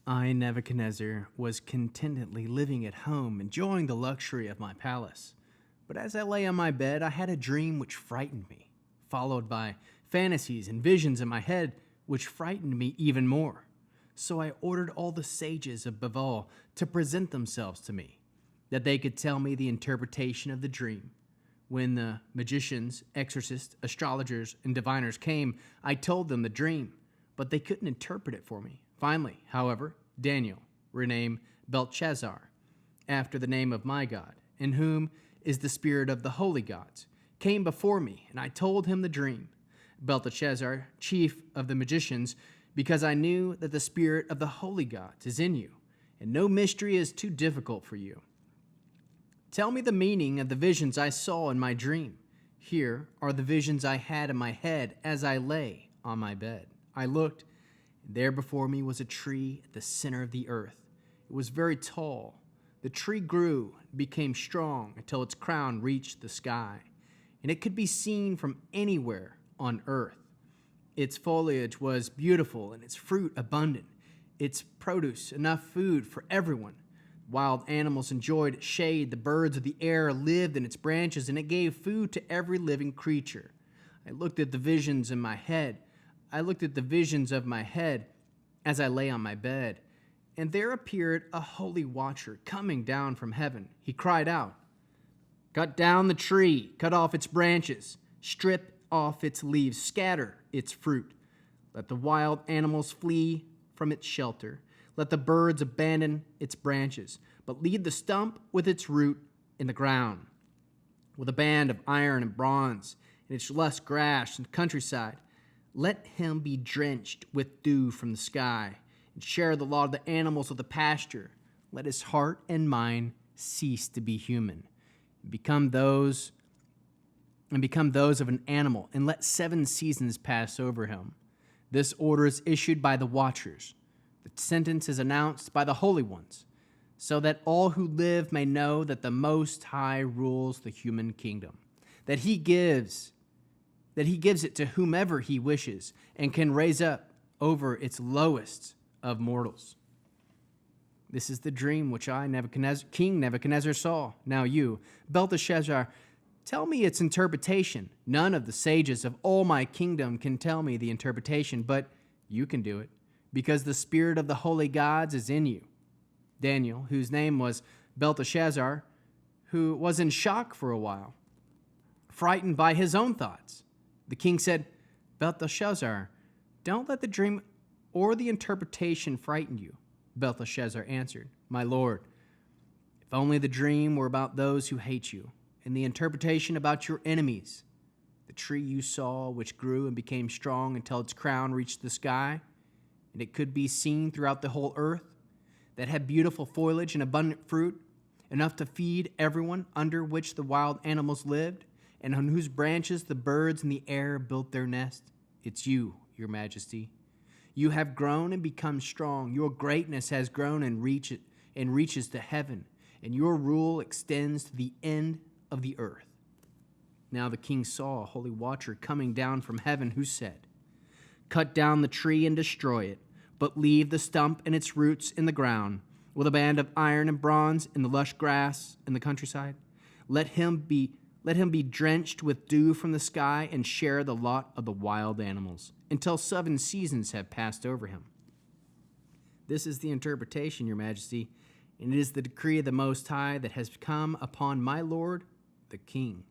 I, Nebuchadnezzar, was contentedly living at home, enjoying the luxury of my palace. But as I lay on my bed, I had a dream which frightened me, followed by fantasies and visions in my head which frightened me even more. So I ordered all the sages of Babel to present themselves to me, that they could tell me the interpretation of the dream. When the magicians, exorcists, astrologers, and diviners came, I told them the dream, but they couldn't interpret it for me. Finally, however, Daniel, renamed Belteshazzar, after the name of my God, in whom is the spirit of the holy gods, came before me, and I told him the dream. Belteshazzar, chief of the magicians, because I knew that the spirit of the holy gods is in you, and no mystery is too difficult for you. Tell me the meaning of the visions I saw in my dream. Here are the visions I had in my head as I lay on my bed. I looked, and there before me was a tree at the center of the earth. It was very tall. The tree grew and became strong until its crown reached the sky, and it could be seen from anywhere on earth. Its foliage was beautiful and its fruit abundant, its produce enough food for everyone. Wild animals enjoyed its shade, the birds of the air lived in its branches, and it gave food to every living creature. I looked at the visions of my head as I lay on my bed, and there appeared a holy watcher coming down from heaven. He cried out, "Cut down the tree, cut off its branches, strip off its leaves, scatter its fruit. Let the wild animals flee from its shelter. Let the birds abandon its branches, but leave the stump with its root in the ground. With a band of iron and bronze and its lush grass and countryside, let him be drenched with dew from the sky and share the lot of the animals of the pasture. Let his heart and mind cease to be human and become those of an animal, and let 7 seasons pass over him. This order is issued by the watchers. The sentence is announced by the holy ones, so that all who live may know that the Most High rules the human kingdom, that he gives it to whomever he wishes, and can raise up over its lowest of mortals. This is the dream which I, King Nebuchadnezzar, saw. Now you, Belteshazzar, tell me its interpretation. None of the sages of all my kingdom can tell me the interpretation, but you can do it, because the spirit of the holy gods is in you." Daniel, whose name was Belteshazzar, who was in shock for a while, frightened by his own thoughts. The king said, "Belteshazzar, don't let the dream or the interpretation frighten you." Belteshazzar answered, "My lord, if only the dream were about those who hate you, and the interpretation about your enemies. The tree you saw, which grew and became strong until its crown reached the sky, and it could be seen throughout the whole earth, that had beautiful foliage and abundant fruit, enough to feed everyone, under which the wild animals lived, and on whose branches the birds in the air built their nest. It's you, your majesty. You have grown and become strong. Your greatness has grown and reaches to heaven, and your rule extends to the end of the earth." Now the king saw a holy watcher coming down from heaven, who said, "Cut down the tree and destroy it, but leave the stump and its roots in the ground, with a band of iron and bronze in the lush grass in the countryside. Let him be drenched with dew from the sky and share the lot of the wild animals, until 7 seasons have passed over him." This is the interpretation, your majesty, and it is the decree of the Most High that has come upon my lord, the king.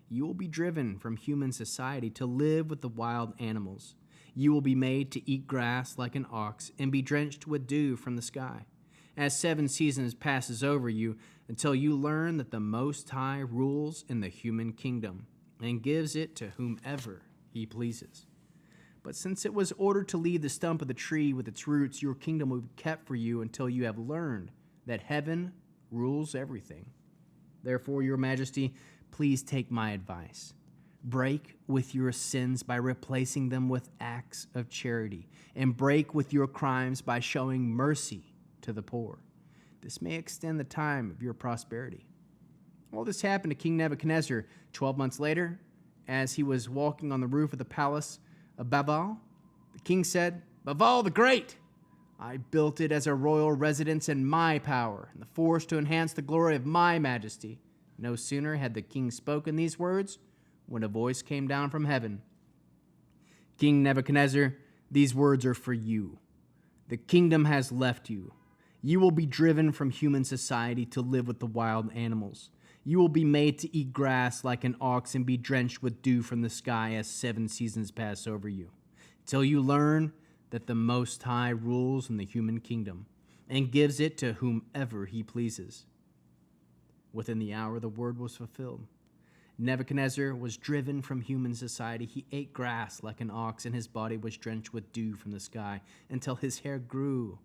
You will be driven from human society to live with the wild animals. You will be made to eat grass like an ox and be drenched with dew from the sky, as 7 seasons passes over you, until you learn that the Most High rules in the human kingdom and gives it to whomever he pleases. But since it was ordered to leave the stump of the tree with its roots, your kingdom will be kept for you until you have learned that heaven rules everything. Therefore, your majesty, please take my advice. Break with your sins by replacing them with acts of charity, and break with your crimes by showing mercy to the poor. This may extend the time of your prosperity. All this happened to King Nebuchadnezzar 12 months later, as he was walking on the roof of the palace of Babel. The king said, "Babel the Great, I built it as a royal residence in my power, and the force to enhance the glory of my majesty. No sooner had the king spoken these words when a voice came down from heaven. King Nebuchadnezzar, these words are for you. The kingdom has left you. You will be driven from human society to live with the wild animals. You will be made to eat grass like an ox and be drenched with dew from the sky as 7 seasons pass over you, till you learn that the Most High rules in the human kingdom and gives it to whomever he pleases. Within the hour, the word was fulfilled. Nebuchadnezzar was driven from human society. He ate grass like an ox, and his body was drenched with dew from the sky until his hair grew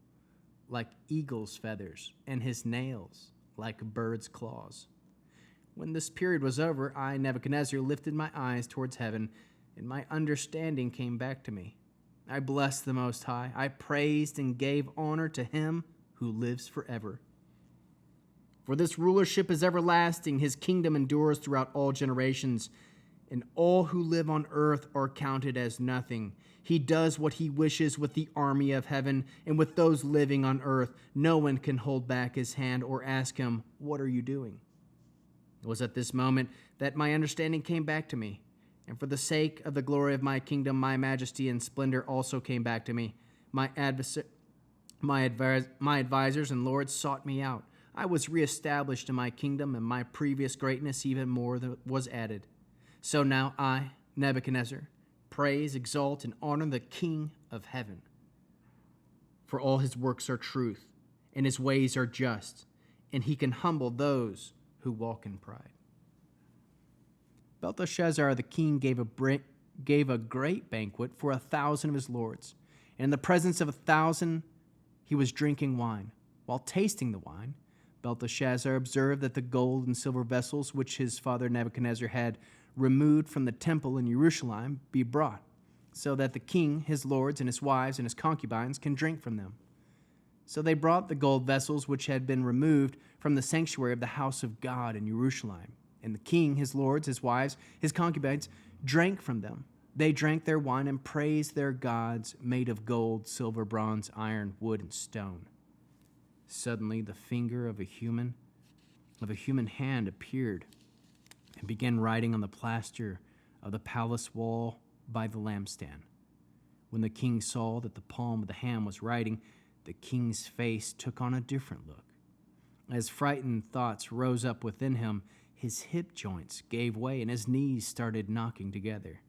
like eagle's feathers and his nails like birds' claws. When this period was over, I, Nebuchadnezzar, lifted my eyes towards heaven, and my understanding came back to me. I blessed the Most High. I praised and gave honor to him who lives forever. For this rulership is everlasting. His kingdom endures throughout all generations, and all who live on earth are counted as nothing. He does what he wishes with the army of heaven, and with those living on earth, no one can hold back his hand or ask him, "What are you doing?" It was at this moment that my understanding came back to me, and for the sake of the glory of my kingdom, my majesty and splendor also came back to me. My advisors and lords sought me out. I was reestablished in my kingdom, and my previous greatness even more was added. So now I, Nebuchadnezzar, praise, exalt, and honor the King of heaven. For all his works are truth, and his ways are just, and he can humble those who walk in pride. Belteshazzar the king gave a great banquet for 1,000 of his lords, and in the presence of 1,000 he was drinking wine. While tasting the wine, Belteshazzar observed that the gold and silver vessels which his father Nebuchadnezzar had removed from the temple in Jerusalem be brought, so that the king, his lords, and his wives and his concubines can drink from them. So they brought the gold vessels which had been removed from the sanctuary of the house of God in Jerusalem. And the king, his lords, his wives, his concubines drank from them. They drank their wine and praised their gods made of gold, silver, bronze, iron, wood, and stone. Suddenly the finger of a human hand appeared and began writing on the plaster of the palace wall by the lampstand. When the king saw that the palm of the hand was writing, the king's face took on a different look. As frightened thoughts rose up within him, his hip joints gave way and his knees started knocking together.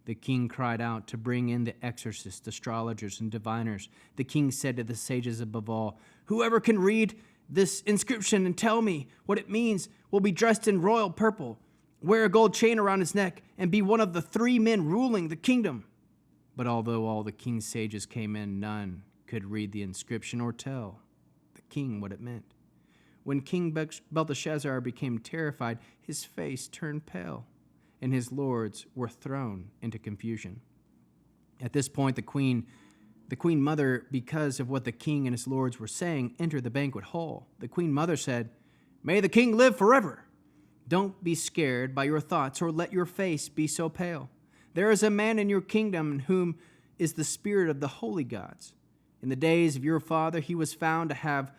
The king cried out to bring in the exorcists, astrologers, and diviners. The king said to the sages above all, "Whoever can read this inscription and tell me what it means will be dressed in royal purple, wear a gold chain around his neck, and be one of the 3 men ruling the kingdom." But although all the king's sages came in, none could read the inscription or tell the king what it meant. When King Belteshazzar became terrified, his face turned pale, and his lords were thrown into confusion. At this point, the queen mother, because of what the king and his lords were saying, entered the banquet hall. The queen mother said, "May the king live forever. Don't be scared by your thoughts or let your face be so pale. There is a man in your kingdom in whom is the spirit of the holy gods. In the days of your father, he was found to have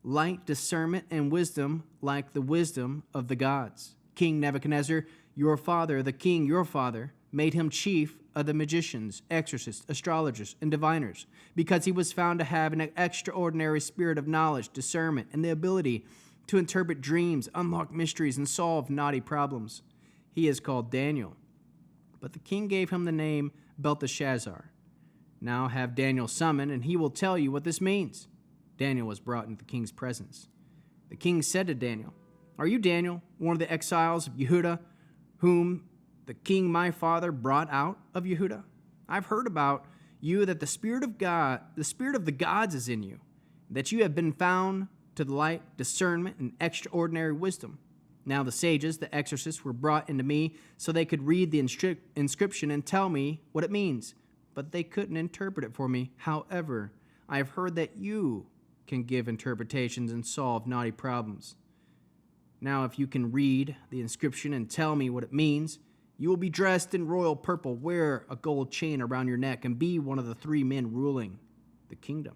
light, discernment, and wisdom like the wisdom of the gods. King Nebuchadnezzar, your father, the king, your father, made him chief of the magicians, exorcists, astrologers, and diviners, because he was found to have an extraordinary spirit of knowledge, discernment, and the ability to interpret dreams, unlock mysteries, and solve knotty problems. He is called Daniel." But the king gave him the name Belteshazzar. "Now have Daniel summoned, and he will tell you what this means." Daniel was brought into the king's presence. The king said to Daniel, "Are you Daniel, one of the exiles of Yehuda, whom the king my father brought out of Yehuda? I've heard about you that the spirit of the gods is in you, that you have been found to the light, discernment, and extraordinary wisdom. Now the sages, the exorcists, were brought into me so they could read the inscription and tell me what it means, but they couldn't interpret it for me. However, I have heard that you can give interpretations and solve knotty problems. Now, if you can read the inscription and tell me what it means, you will be dressed in royal purple, wear a gold chain around your neck, and be one of the 3 men ruling the kingdom."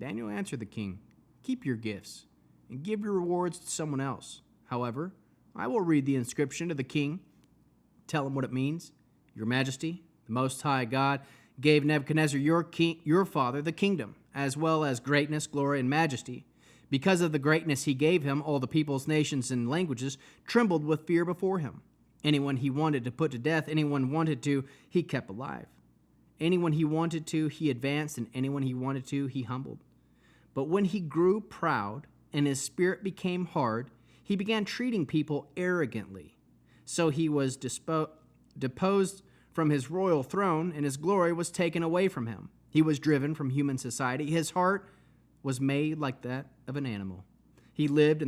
Daniel answered the king, "Keep your gifts and give your rewards to someone else. However, I will read the inscription to the king, tell him what it means. Your Majesty, the Most High God, gave Nebuchadnezzar your father the kingdom, as well as greatness, glory, and majesty. Because of the greatness he gave him, all the peoples, nations, and languages trembled with fear before him. Anyone he wanted to put to death, anyone wanted to, he kept alive. Anyone he wanted to, he advanced, and anyone he wanted to, he humbled. But when he grew proud and his spirit became hard, he began treating people arrogantly. So he was deposed from his royal throne, and his glory was taken away from him. He was driven from human society. His heart was made like that of an animal. He lived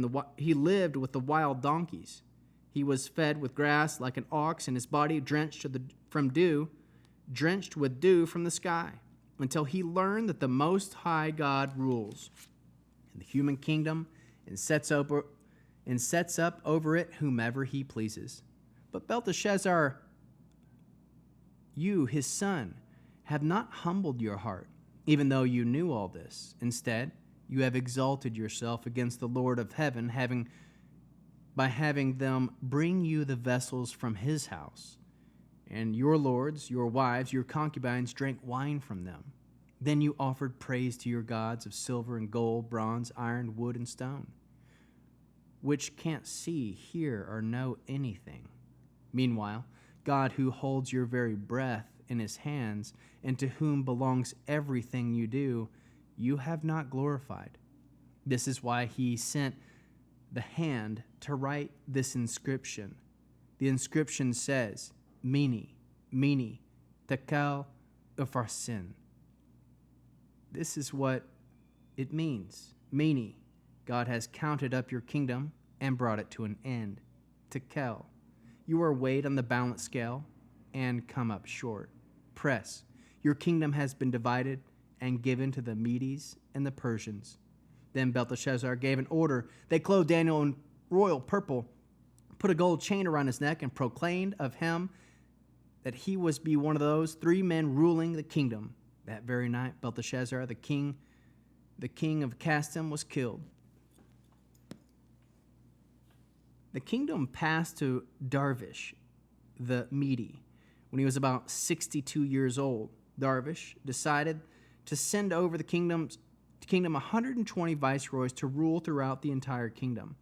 with the wild donkeys. He was fed with grass like an ox, and his body drenched with dew from the sky, until he learned that the Most High God rules in the human kingdom and sets up over it whomever he pleases. But Belteshazzar, you, his son, have not humbled your heart, even though you knew all this. Instead, you have exalted yourself against the Lord of heaven, by having them bring you the vessels from his house. And your lords, your wives, your concubines drank wine from them. Then you offered praise to your gods of silver and gold, bronze, iron, wood, and stone, which can't see, hear, or know anything. Meanwhile, God, who holds your very breath in his hands, and to whom belongs everything you do, you have not glorified. This is why he sent the hand to write this inscription. The inscription says, Mene, Mene, Tekel Upharsin. This is what it means. Mene, God has counted up your kingdom and brought it to an end. Tekel, you are weighed on the balance scale and come up short. Press, your kingdom has been divided and given to the Medes and the Persians. Then Belteshazzar gave an order. They clothed Daniel in royal purple, put a gold chain around his neck, and proclaimed of him that he was be one of those 3 men ruling the kingdom. That very night, Belteshazzar, the king of Casdim, was killed. The kingdom passed to Darvish, the Mede, when he was about 62 years old. Darvish decided to send over the kingdom 120 viceroys to rule throughout the entire kingdom,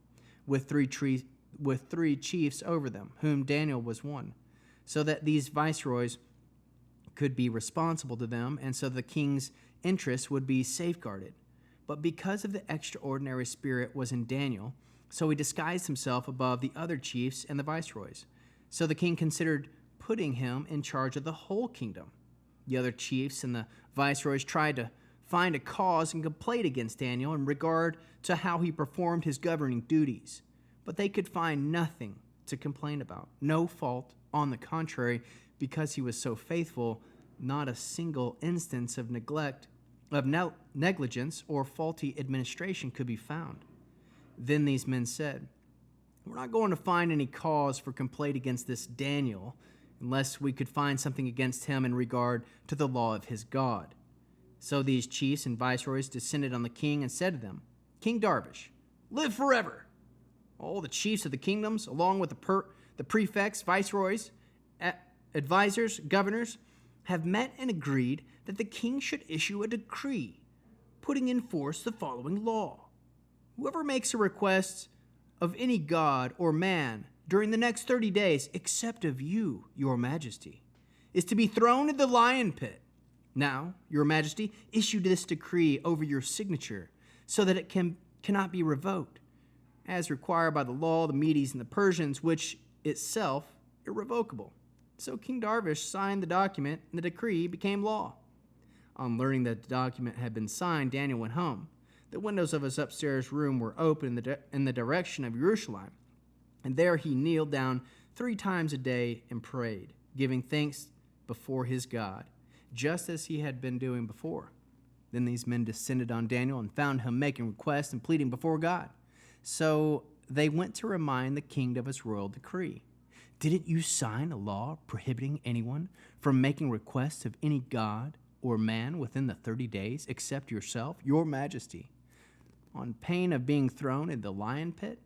with three chiefs over them, whom Daniel was one, so that these viceroys could be responsible to them, and so the king's interests would be safeguarded. But because of the extraordinary spirit was in Daniel, so he disguised himself above the other chiefs and the viceroys. So the king considered putting him in charge of the whole kingdom. The other chiefs and the viceroys tried to find a cause and complaint against Daniel in regard to how he performed his governing duties, but they could find nothing to complain about. No fault. On the contrary, because he was so faithful, not a single instance of negligence or faulty administration could be found. Then these men said, "We're not going to find any cause for complaint against this Daniel unless we could find something against him in regard to the law of his God." So these chiefs and viceroys descended on the king and said to them, "King Darvish, live forever." All the chiefs of the kingdoms, along with the prefects, viceroys, advisors, governors, have met and agreed that the king should issue a decree putting in force the following law. Whoever makes a request of any god or man during the next 30 days, except of you, your majesty, is to be thrown into the lion pit. Now, your majesty, issue this decree over your signature so that it cannot be revoked, as required by the law of the Medes and the Persians, which itself irrevocable. So King Darvish signed the document, and the decree became law. On learning that the document had been signed, Daniel went home. The windows of his upstairs room were open in the direction of Jerusalem, and there he kneeled down 3 times a day and prayed, giving thanks before his God, just as he had been doing before. Then these men descended on Daniel and found him making requests and pleading before God. So they went to remind the king of his royal decree. "Didn't you sign a law prohibiting anyone from making requests of any god or man within the 30 days, except yourself, your majesty, on pain of being thrown in the lion pit?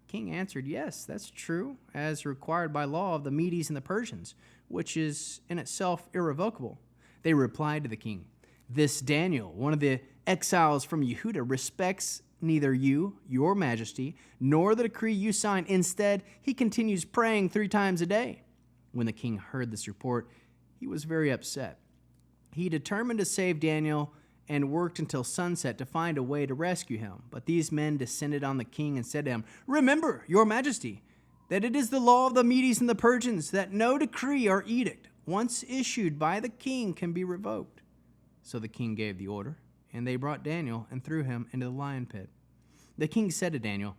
King answered, yes, that's true, as required by law of the Medes and the Persians, which is in itself irrevocable. They replied to the king, this Daniel, one of the exiles from Yehuda, respects neither you, your majesty, nor the decree you signed. Instead, he continues praying 3 times a day. When the king heard this report, he was very upset. He determined to save Daniel and worked until sunset to find a way to rescue him. But these men descended on the king and said to him, remember, your majesty, that it is the law of the Medes and the Persians that no decree or edict, once issued by the king, can be revoked. So the king gave the order, and they brought Daniel and threw him into the lion pit. The king said to Daniel,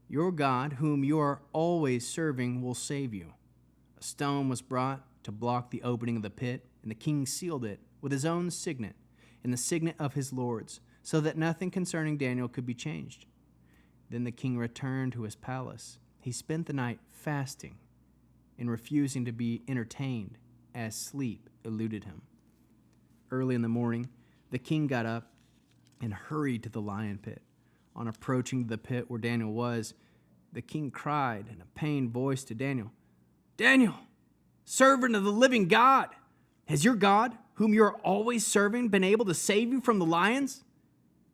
your God, whom you are always serving, will save you. A stone was brought to block the opening of the pit, and the king sealed it with his own signet and the signet of his lords, so that nothing concerning Daniel could be changed. Then the king returned to his palace. He spent the night fasting and refusing to be entertained, as sleep eluded him. Early in the morning, the king got up and hurried to the lion pit. On approaching the pit where Daniel was, the king cried in a pained voice to Daniel, Daniel, servant of the living God, has your God, whom you are always serving, been able to save you from the lions?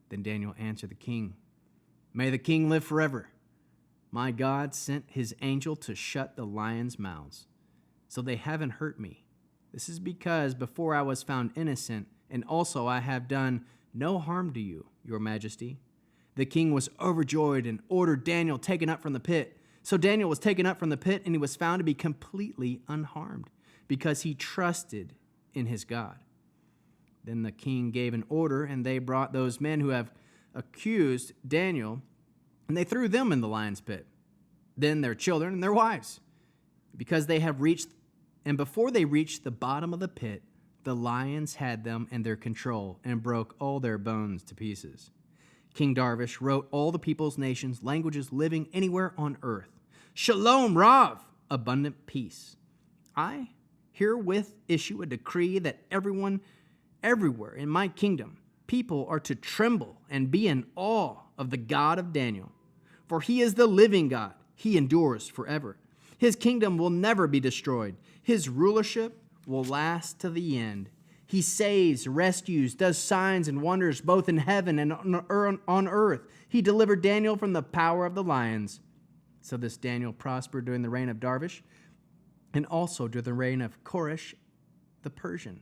Then Daniel answered the king, may the king live forever. My God sent his angel to shut the lions' mouths, so they haven't hurt me. This is because before I was found innocent, and also I have done no harm to you, your majesty. The king was overjoyed and ordered Daniel taken up from the pit. So Daniel was taken up from the pit, and he was found to be completely unharmed, because he trusted in his God. Then the king gave an order, and they brought those men who have accused Daniel, and they threw them in the lion's pit. Then their children and their wives, because they have reached, and before they reached the bottom of the pit, the lions had them in their control and broke all their bones to pieces. King Darvish wrote all the peoples, nations, languages living anywhere on earth, Shalom Rav, abundant peace. I herewith issue a decree that everyone, everywhere in my kingdom, people are to tremble and be in awe of the God of Daniel. For he is the living God. He endures forever. His kingdom will never be destroyed. His rulership will last to the end. He saves, rescues, does signs and wonders both in heaven and on earth. He delivered Daniel from the power of the lions. So this Daniel prospered during the reign of Darvish, and also during the reign of Koresh the Persian.